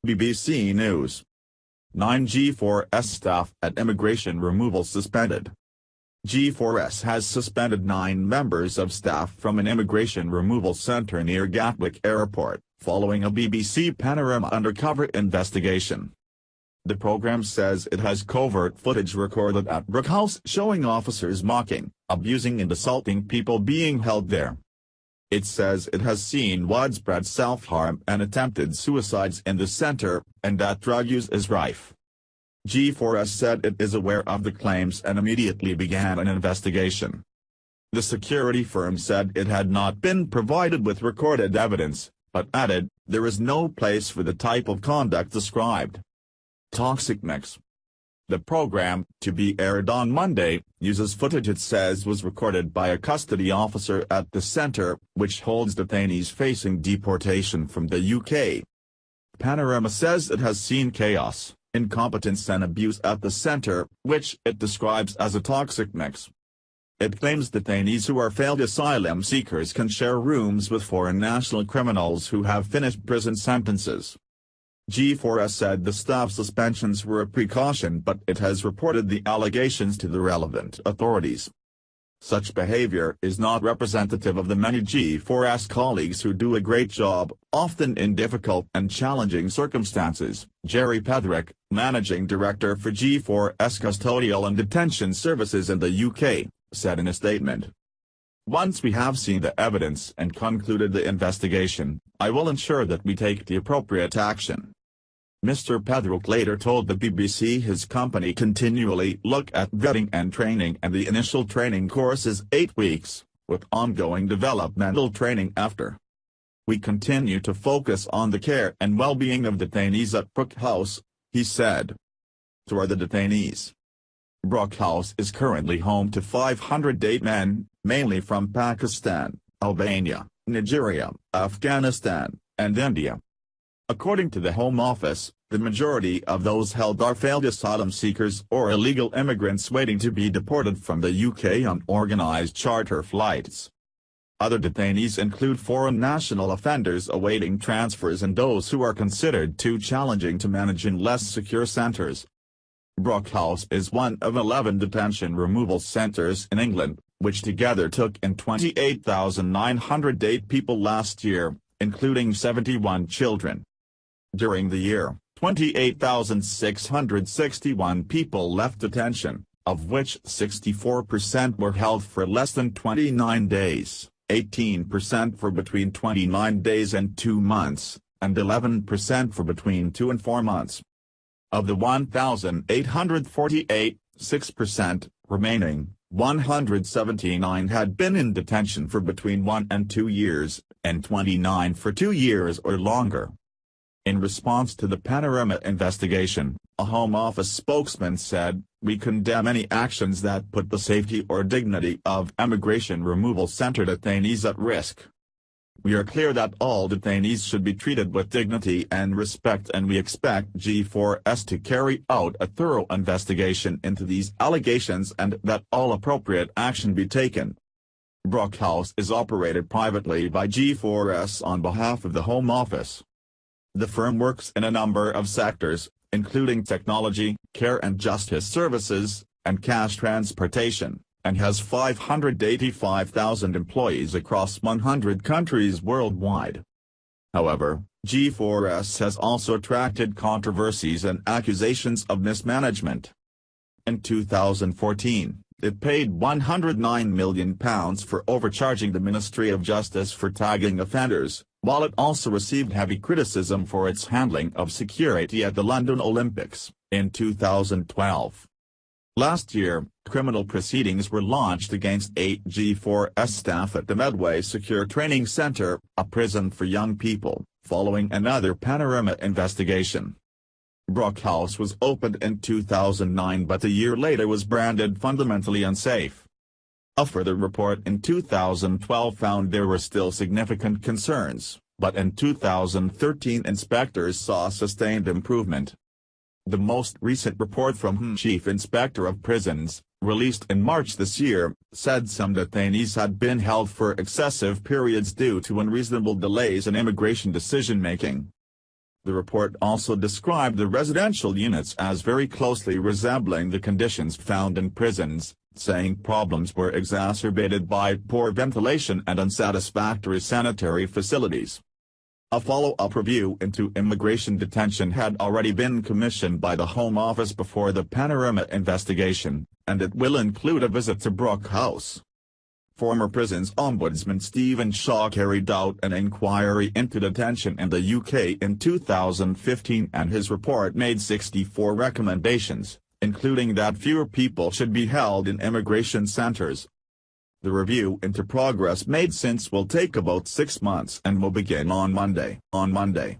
BBC News. 9 G4S staff at immigration removal suspended. G4S has suspended 9 members of staff from an immigration removal centre near Gatwick Airport, following a BBC Panorama undercover investigation. The programme says it has covert footage recorded at Brook House showing officers mocking, abusing and assaulting people being held there. It says it has seen widespread self-harm and attempted suicides in the centre, and that drug use is rife. G4S said it is aware of the claims and immediately began an investigation. The security firm said it had not been provided with recorded evidence, but added, there is no place for the type of conduct described. Toxic Mix. The program, to be aired on Monday, uses footage it says was recorded by a custody officer at the centre, which holds detainees facing deportation from the UK. Panorama says it has seen chaos, incompetence and abuse at the centre, which it describes as a toxic mix. It claims detainees who are failed asylum seekers can share rooms with foreign national criminals who have finished prison sentences. G4S said the staff suspensions were a precaution, but it has reported the allegations to the relevant authorities. Such behavior is not representative of the many G4S colleagues who do a great job, often in difficult and challenging circumstances, Jerry Pedrick, managing director for G4S Custodial and Detention Services in the UK, said in a statement. Once we have seen the evidence and concluded the investigation, I will ensure that we take the appropriate action. Mr. Pedrick later told the BBC his company continually look at vetting and training, and the initial training course is 8 weeks, with ongoing developmental training after. We continue to focus on the care and well-being of detainees at Brook House, he said. So are the detainees. Brook House is currently home to 508 men, mainly from Pakistan, Albania, Nigeria, Afghanistan, and India. According to the Home Office, the majority of those held are failed asylum seekers or illegal immigrants waiting to be deported from the UK on organised charter flights. Other detainees include foreign national offenders awaiting transfers and those who are considered too challenging to manage in less secure centres. Brook House is one of 11 detention removal centres in England, which together took in 28,908 people last year, including 71 children. During the year, 28,661 people left detention, of which 64% were held for less than 29 days, 18% for between 29 days and 2 months, and 11% for between 2 and 4 months. Of the 1,848, 6% remaining, 179 had been in detention for between 1 and 2 years, and 29 for 2 years or longer. In response to the Panorama investigation, a Home Office spokesman said, "We condemn any actions that put the safety or dignity of immigration removal centre detainees at risk. We are clear that all detainees should be treated with dignity and respect, and we expect G4S to carry out a thorough investigation into these allegations and that all appropriate action be taken." Brook House is operated privately by G4S on behalf of the Home Office. The firm works in a number of sectors, including technology, care and justice services, and cash transportation, and has 585,000 employees across 100 countries worldwide. However, G4S has also attracted controversies and accusations of mismanagement. In 2014, it paid £109 million for overcharging the Ministry of Justice for tagging offenders, while it also received heavy criticism for its handling of security at the London Olympics, in 2012. Last year, criminal proceedings were launched against 8 G4S staff at the Medway Secure Training Centre, a prison for young people, following another Panorama investigation. Brook House was opened in 2009 but a year later was branded fundamentally unsafe. A further report in 2012 found there were still significant concerns, but in 2013 inspectors saw sustained improvement. The most recent report from Chief Inspector of Prisons, released in March this year, said some detainees had been held for excessive periods due to unreasonable delays in immigration decision-making. The report also described the residential units as very closely resembling the conditions found in prisons, saying problems were exacerbated by poor ventilation and unsatisfactory sanitary facilities. A follow-up review into immigration detention had already been commissioned by the Home Office before the Panorama investigation, and it will include a visit to Brooke House. Former Prisons Ombudsman Stephen Shaw carried out an inquiry into detention in the UK in 2015, and his report made 64 recommendations, including that fewer people should be held in immigration centres. The review into progress made since will take about 6 months and will begin on Monday.